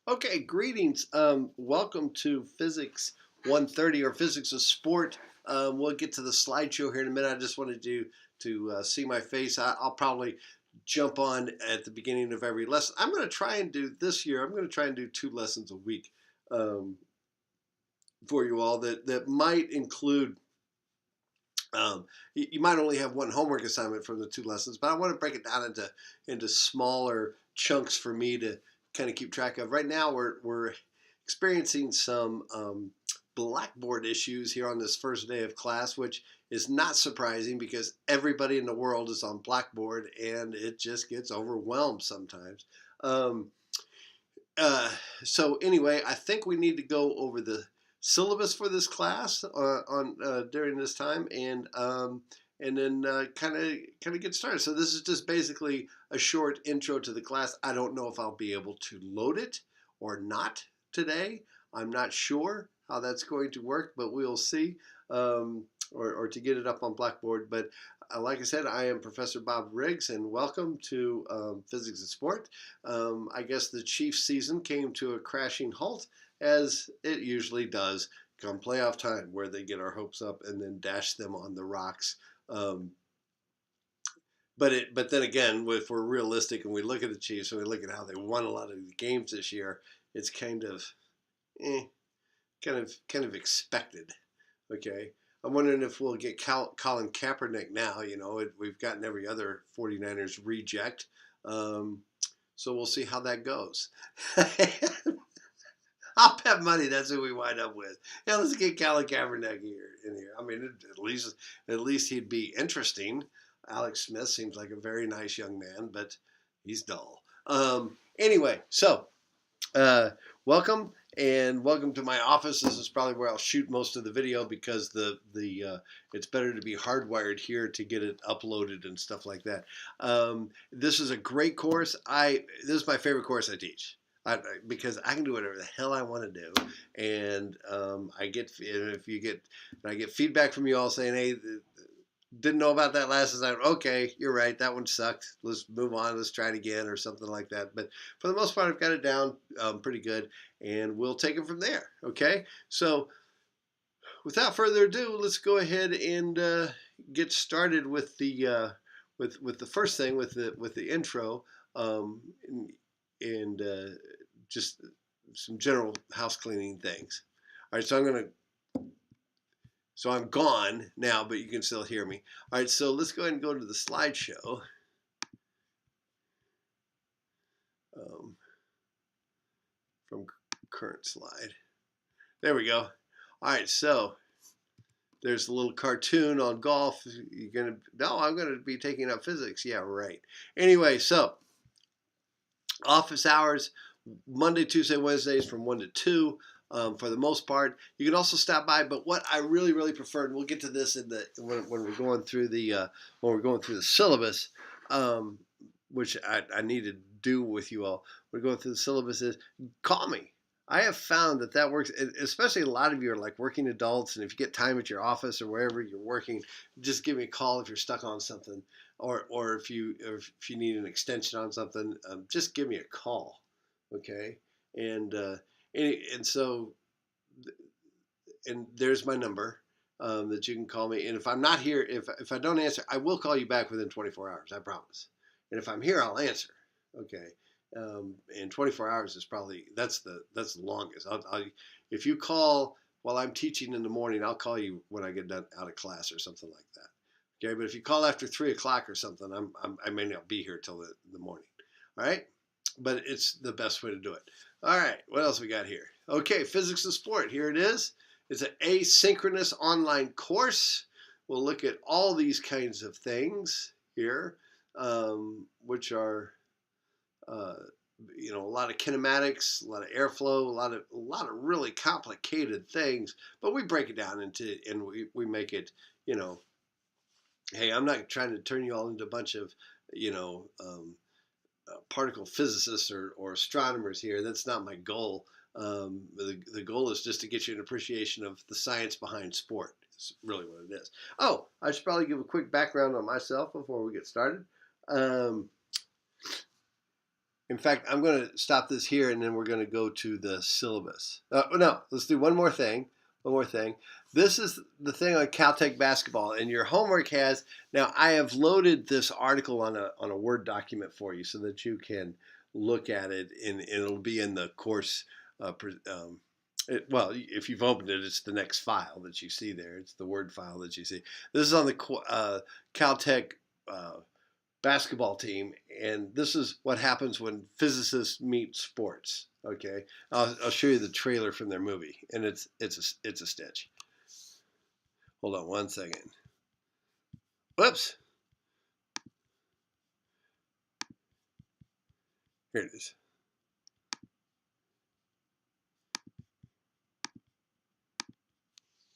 Okay, greetings. Welcome to Physics 130 or Physics of Sport. We'll get to the slideshow here in a minute. I just wanted you to see my face. I'll probably jump on at the beginning of every lesson. I'm going to try and do this year. I'm going to try and do 2 lessons a week um, for you all. That might include. You might only have one homework assignment from the 2 lessons, but I want to break it down into smaller chunks for me to kind of keep track of. Right now, we're experiencing some Blackboard issues here on this first day of class, which is not surprising because everybody in the world is on Blackboard and it just gets overwhelmed sometimes. Um, uh, so anyway, I think we need to go over the syllabus for this class on during this time, and then kind of get started. So this is just basically a short intro to the class. I don't know if I'll be able to load it or not today. I'm not sure how that's going to work, but we'll see. Or to get it up on Blackboard. But like I said, I am Professor Bob Riggs, and welcome to Physics and Sport. I guess the Chiefs season came to a crashing halt, as it usually does come playoff time, where they get our hopes up and then dash them on the rocks. Um, but then again, if we're realistic and we look at the Chiefs and we look at how they won a lot of the games this year, it's kind of expected. Okay. I'm wondering if we'll get Colin Kaepernick now. We've gotten every other 49ers reject. So we'll see how that goes. I'll bet money that's who we wind up with. Yeah, let's get Colin Kaepernick in here. I mean, at least he'd be interesting. Alex Smith seems like a very nice young man, but he's dull. Anyway, so uh, welcome to my office. This is probably where I'll shoot most of the video because it's better to be hardwired here to get it uploaded and stuff like that. This is a great course. This is my favorite course I teach. Because I can do whatever the hell I want to do, and I get feedback from you all saying, "Hey, didn't know about that last time." Okay, you're right. That one sucked. Let's move on. Let's try it again or something like that. But for the most part, I've got it down pretty good, and we'll take it from there. Okay. So without further ado, let's go ahead and get started with the with the first thing with the intro and just some general house cleaning things. All right. So I'm gone now, but you can still hear me. All right, so let's go ahead and go to the slideshow. From current slide. There we go. All right, so there's a little cartoon on golf. I'm gonna be taking up physics. Yeah, right. Anyway, so office hours, Monday, Tuesday, Wednesdays from 1 to 2. For the most part, you can also stop by. But what I really, really prefer, and we'll get to this when we're going through the syllabus, which I need to do with you all. We're going through the syllabus. Is call me. I have found that works, especially a lot of you are like working adults, and if you get time at your office or wherever you're working, just give me a call if you're stuck on something, or if you need an extension on something, just give me a call, okay? And so, and there's my number that you can call me. And if I'm not here, if I don't answer, I will call you back within 24 hours. I promise. And if I'm here, I'll answer. Okay. And 24 hours is probably that's the longest. If you call while I'm teaching in the morning, I'll call you when I get done out of class or something like that. Okay. But if you call after 3 o'clock or something, I may not be here till the morning. All right. But it's the best way to do it. All right, what else we got here? Okay, Physics and Sport. Here it is. It's an asynchronous online course. We'll look at all these kinds of things here, which are, a lot of kinematics, a lot of airflow, a lot of really complicated things. But we break it down and we make it, hey, I'm not trying to turn you all into a bunch of, particle physicists or astronomers here. That's not my goal. The goal is just to get you an appreciation of the science behind sport. It's really what it is. Oh, I should probably give a quick background on myself before we get started. In fact, I'm going to stop this here, and then we're going to go to the syllabus. No, let's do one more thing. One more thing. This is the thing on Caltech basketball, and your homework has. Now, I have loaded this article on a Word document for you so that you can look at it, and it'll be in the course. Well, if you've opened it, it's the next file that you see there. It's the Word file that you see. This is on the Caltech basketball team, and this is what happens when physicists meet sports. Okay, I'll show you the trailer from their movie, and it's a stitch. Hold on one second. Whoops. Here it is.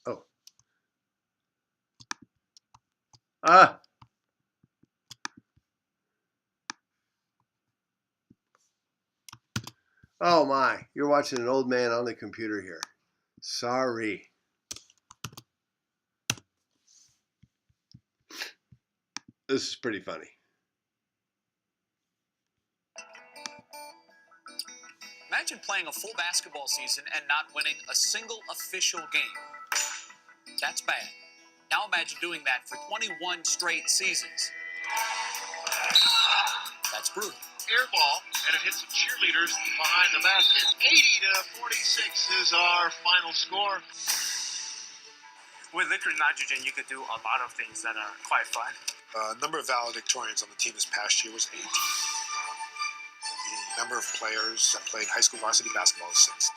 Oh. Ah. Oh my, you're watching an old man on the computer here. Sorry. This is pretty funny. Imagine playing a full basketball season and not winning a single official game. That's bad. Now imagine doing that for 21 straight seasons. That's brutal. Air ball, and it hits the cheerleaders behind the basket. 80-46 is our final score. With liquid nitrogen, you could do a lot of things that are quite fun. Number of valedictorians on the team this past year was 8. The number of players that played high school varsity basketball is 6.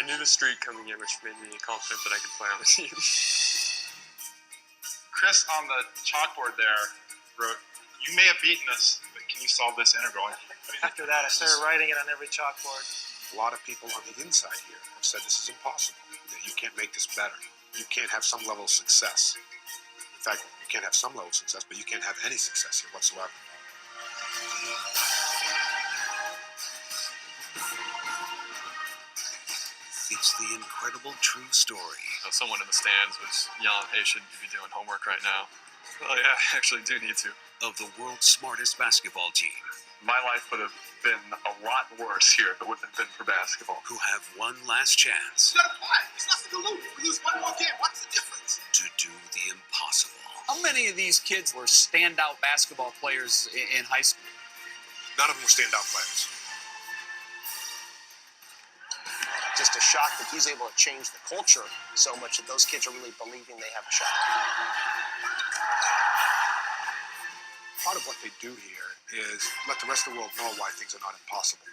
I knew the streak coming in, which made me confident that I could play on the team. Chris on the chalkboard there wrote, "You may have beaten us, but can you solve this integral?" After that, I started writing it on every chalkboard. A lot of people on the inside here have said this is impossible, that you can't make this better. You can't have some level of success. In fact, you can't have some level of success, but you can't have any success here whatsoever. It's the incredible true story. Someone in the stands was yelling, "Hey, shouldn't you be doing homework right now?" Well, yeah, I actually do need to. Of the world's smartest basketball team. My life would have been a lot worse here if it wouldn't have been for basketball. Who have one last chance. You gotta play. There's nothing to lose. We lose one more game. What's the difference? To do the impossible. How many of these kids were standout basketball players in high school? None of them were standout players. Just a shock that he's able to change the culture so much that those kids are really believing they have a shot. Part of what they do here is let the rest of the world know why things are not impossible.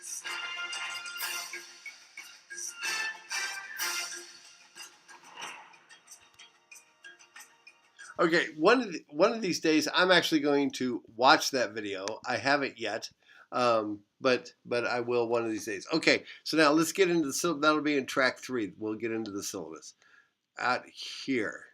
Okay, one of these days, I'm actually going to watch that video. I haven't yet, but I will one of these days. Okay, so now let's get into the syllabus. That'll be in track 3. We'll get into the syllabus out here.